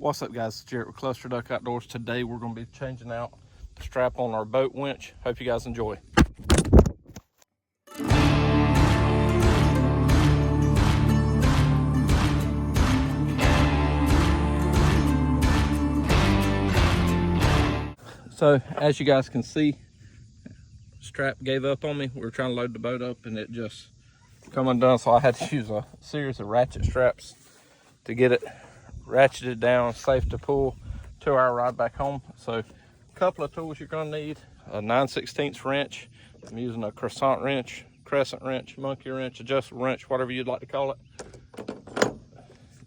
What's up, guys? It's Jared with Cluster Duck Outdoors. Today we're going to be changing out the strap on our boat winch. Hope you guys enjoy. So as you guys can see, strap gave up on me. We were trying to load the boat up and it just come undone, so I had to use a series of ratchet straps to get it ratcheted down, safe to pull to our ride back home. So a couple of tools you're going to need: a 9/16 wrench. I'm using a crescent wrench, monkey wrench, adjustable wrench, whatever you'd like to call it.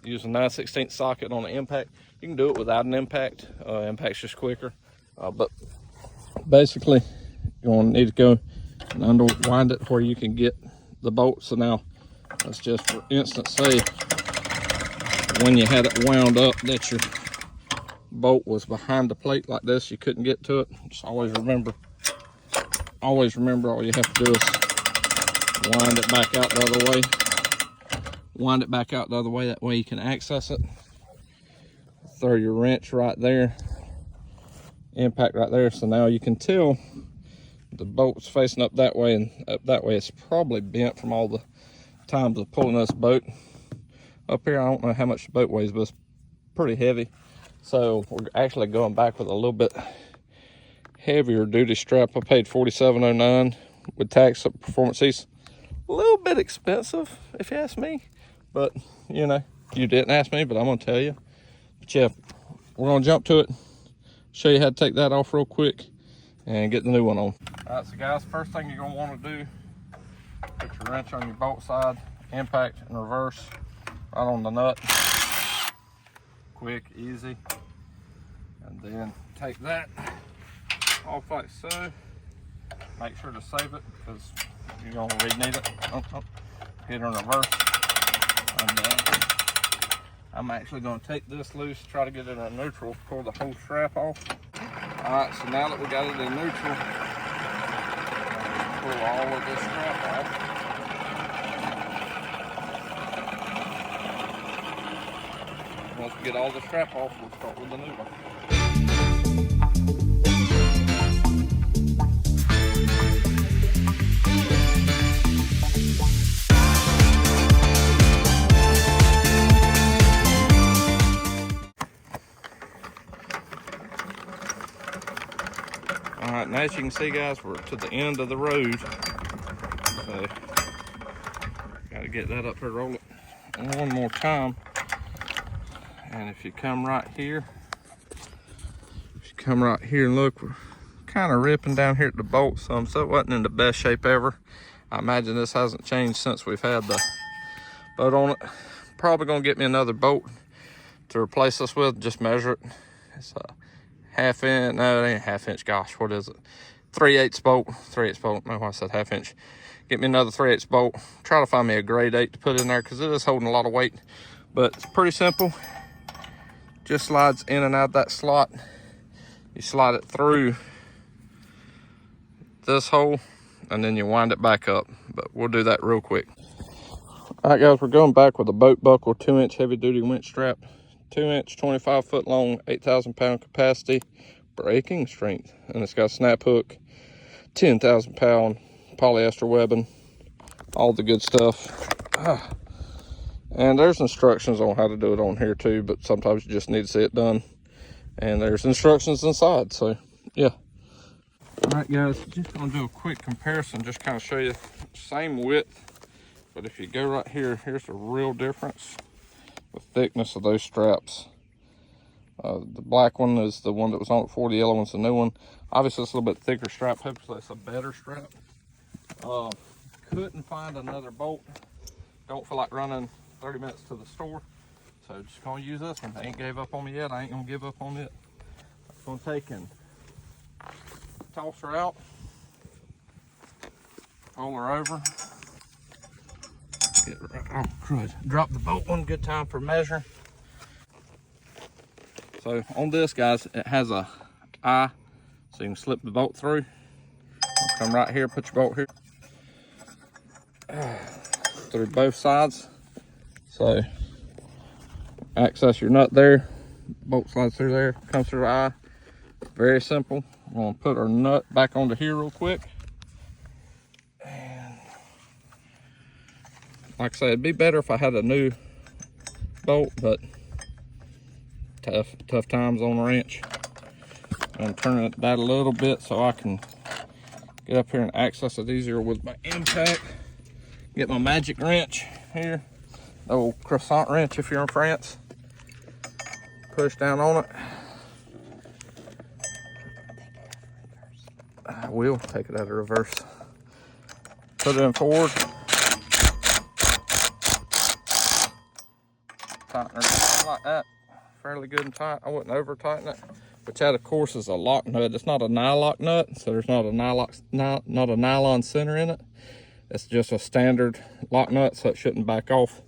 Use a 9/16 socket on the impact. You can do it without an impact. Impact's just quicker. But basically, you're going to need to go and unwind it where you can get the bolt. So now, let's just, for instance, say when you had it wound up that your bolt was behind the plate like this, you couldn't get to it. Just always remember all you have to do is wind it back out the other way. Wind it back out the other way, that way you can access it. Throw your wrench right there, impact right there. So now you can tell the bolt's facing up that way, and up that way it's probably bent from all the times of pulling this boat. Up here, I don't know how much the boat weighs, but it's pretty heavy. So we're actually going back with a little bit heavier duty strap. I paid $47.09 with tax up performance fees. A little bit expensive if you ask me, but you know, you didn't ask me, but I'm gonna tell you. But yeah, we're gonna jump to it, show you how to take that off real quick and get the new one on. All right, so guys, first thing you're gonna want to do, put your wrench on your bolt side, impact and reverse right on the nut. Quick, easy. And then take that off like so. Make sure to save it because you're gonna re-need it. Hit her in reverse. And I'm actually gonna take this loose, try to get it in neutral, pull the whole strap off. All right, so now that we got it in neutral, pull all of this strap off. Once we get all the strap off, we'll start with the new one. All right, now as you can see, guys, we're to the end of the road. So, gotta get that up here, roll it one more time. And if you come right here, and look, we're kind of ripping down here at the bolt some, so it wasn't in the best shape ever. I imagine this hasn't changed since we've had the boat on it. Probably gonna get me another bolt to replace this with, just measure it. It's a half inch, no, it ain't half inch, gosh, what is it? 3/8 bolt, no, I said half inch. Get me another 3/8 bolt. Try to find me a grade 8 to put in there because it is holding a lot of weight, but it's pretty simple. Just slides in and out that slot. You slide it through this hole and then you wind it back up, but we'll do that real quick. All right, guys, we're going back with a boat buckle 2-inch heavy duty winch strap, 2-inch 25-foot long, 8,000-pound capacity, braking strength, and it's got a snap hook, 10,000-pound polyester webbing, all the good stuff. And there's instructions on how to do it on here too, but sometimes you just need to see it done. And there's instructions inside, so yeah. All right, guys, just gonna do a quick comparison, just kind of show you same width, but if you go right here, here's the real difference, the thickness of those straps. The black one is the one that was on it before, the yellow one's the new one. Obviously it's a little bit thicker strap, hopefully it's a better strap. Couldn't find another bolt, don't feel like running 30 minutes to the store, so just gonna use this one. They ain't gave up on me yet. I ain't gonna give up on it. I'm gonna take and toss her out, roll her over, get her, oh crud, drop the bolt one good time for measure. So on this, guys, it has a eye, so you can slip the bolt through. Come right here, put your bolt here through both sides. So access your nut there, bolt slides through there, comes through the eye. Very simple. We're gonna put our nut back onto here real quick. And like I said, it'd be better if I had a new bolt, but tough times on the wrench. I'm turning that a little bit so I can get up here and access it easier with my impact. Get my magic wrench here, the old croissant wrench if you're in France. Push down on it. I will take it out of reverse. Put it in forward. Tighten it down like that. Fairly good and tight. I wouldn't over tighten it. Which that of course is a lock nut. It's not a nylock nut, so there's not a nylon center in it. It's just a standard lock nut, so it shouldn't back off.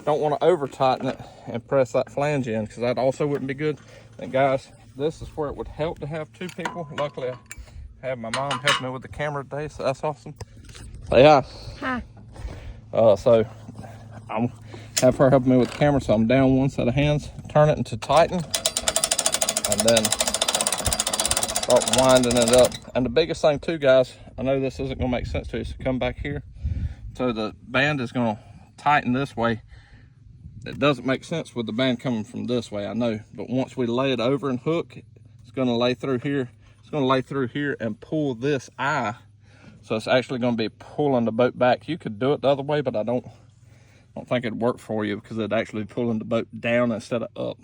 Don't want to over tighten it and press that flange in, because that also wouldn't be good. And guys, this is where it would help to have two people. Luckily, I have my mom helping me with the camera today, so that's awesome. Say hi. Hi. So I'm have her helping me with the camera, so I'm down one set of hands, turn it into tighten, and then start winding it up. And the biggest thing too, guys, I know this isn't gonna make sense to you, so come back here. So the band is gonna tighten this way. It doesn't make sense with the band coming from this way, I know, but once we lay it over and hook, it's gonna lay through here. It's gonna lay through here and pull this eye. So it's actually gonna be pulling the boat back. You could do it the other way, but I don't think it'd work for you, because it'd actually be pulling the boat down instead of up.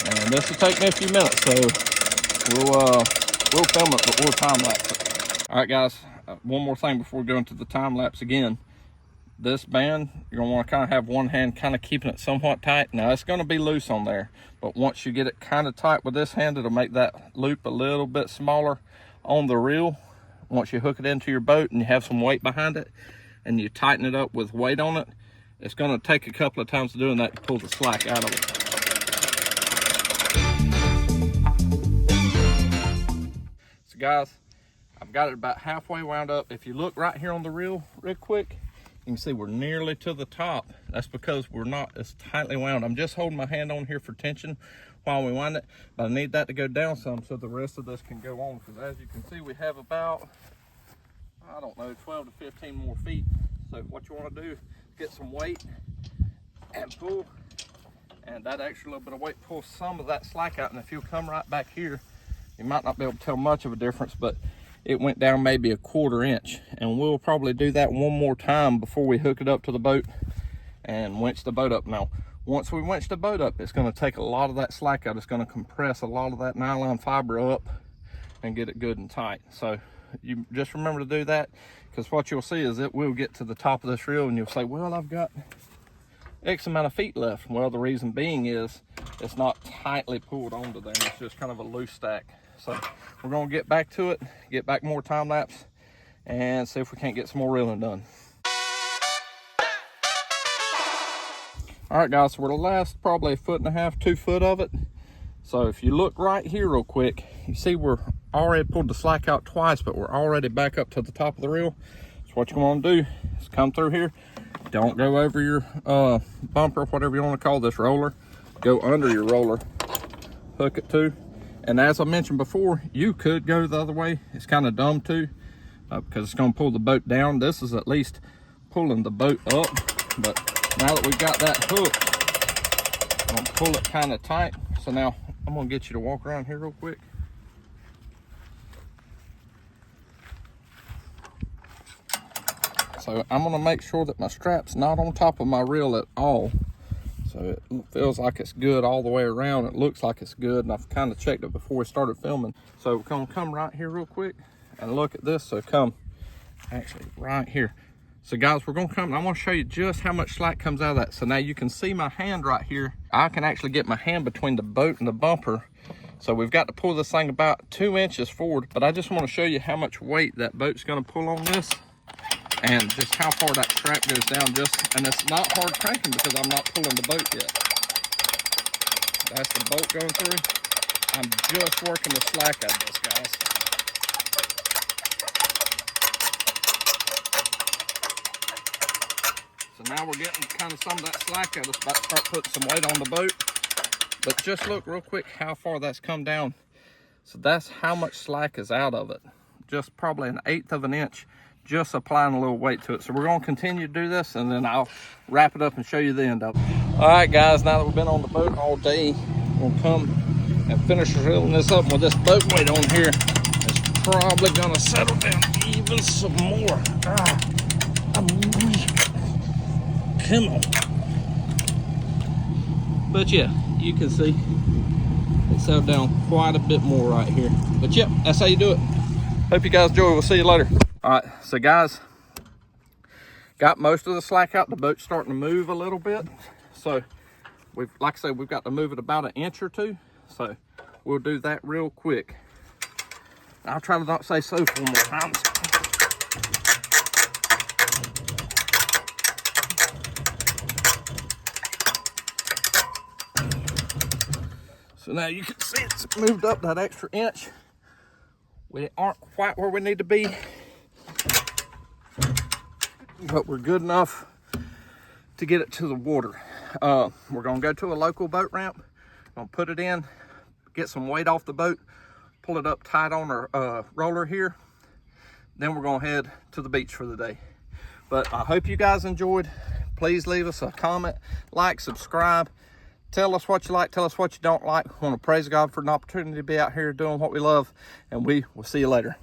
And this will take me a few minutes, so we'll film it, but we'll time lapse it. All right, guys, one more thing before we go into the time lapse again. This band, you're gonna want to kind of have one hand kind of keeping it somewhat tight. Now it's gonna be loose on there, but once you get it kind of tight with this hand, it'll make that loop a little bit smaller on the reel. Once you hook it into your boat and you have some weight behind it, and you tighten it up with weight on it, it's gonna take a couple of times doing that to pull the slack out of it. So guys, I've got it about halfway wound up. If you look right here on the reel real quick, you can see we're nearly to the top. That's because we're not as tightly wound. I'm just holding my hand on here for tension while we wind it, but I need that to go down some so the rest of this can go on, because as you can see, we have about, I don't know, 12 to 15 more feet. So what you want to do is get some weight and pull, and that extra little bit of weight pulls some of that slack out. And if you'll come right back here, you might not be able to tell much of a difference, but it went down maybe a 1/4 inch. And we'll probably do that one more time before we hook it up to the boat and winch the boat up. Now, once we winch the boat up, it's going to take a lot of that slack out. It's going to compress a lot of that nylon fiber up and get it good and tight. So you just remember to do that, because what you'll see is it will get to the top of this reel and you'll say, well, I've got X amount of feet left. Well, the reason being is it's not tightly pulled onto there. It's just kind of a loose stack. So we're going to get back to it, get back more time lapse, and see if we can't get some more reeling done. All right, guys, so we're the last probably 1.5 to 2 foot of it. So if you look right here real quick, you see we're already pulled the slack out twice, but we're already back up to the top of the reel. So what you want to do is come through here. Don't go over your bumper, whatever you want to call this roller. Go under your roller, hook it to. And as I mentioned before, you could go the other way. It's kind of dumb too, because it's going to pull the boat down. This is at least pulling the boat up, but now that we've got that hooked, I'm going to pull it kind of tight. So now I'm going to get you to walk around here real quick. So I'm going to make sure that my strap's not on top of my reel at all. So it feels like it's good all the way around. It looks like it's good, and I've kind of checked it before we started filming. So we're going to come right here real quick and look at this. So come actually right here. So guys, we're going to come, and I want to show you just how much slack comes out of that. So now you can see my hand right here. I can actually get my hand between the boat and the bumper. So we've got to pull this thing about 2 inches forward, but I just want to show you how much weight that boat's going to pull on this, and just how far that strap goes down. And it's not hard cranking because I'm not pulling the boat yet. That's the boat going through. I'm just working the slack out of this, guys. So now we're getting kind of some of that slack out. It's about to start putting some weight on the boat. But just look real quick how far that's come down. So that's how much slack is out of it. Just probably 1/8 of an inch, just applying a little weight to it. So we're gonna continue to do this, and then I'll wrap it up and show you the end of it. All right, guys, now that we've been on the boat all day, we'll come and finish reeling this up with this boat weight on here. It's probably gonna settle down even some more. I'm weak. Come on. But yeah, you can see it settled down quite a bit more right here. But yep, that's how you do it. Hope you guys enjoy. We'll see you later. All right, so guys, got most of the slack out. The boat's starting to move a little bit. So like I said, we've got to move it about 1 inch or 2. So we'll do that real quick. I'll try to not say so 4 more times. So now you can see it's moved up that extra inch. We aren't quite where we need to be, but we're good enough to get it to the water. We're gonna go to a local boat ramp, gonna put it in, get some weight off the boat, pull it up tight on our roller here. Then we're gonna head to the beach for the day. But I hope you guys enjoyed. Please leave us a comment, like, subscribe. Tell us what you like, tell us what you don't like. I want to praise God for an opportunity to be out here doing what we love, and we will see you later.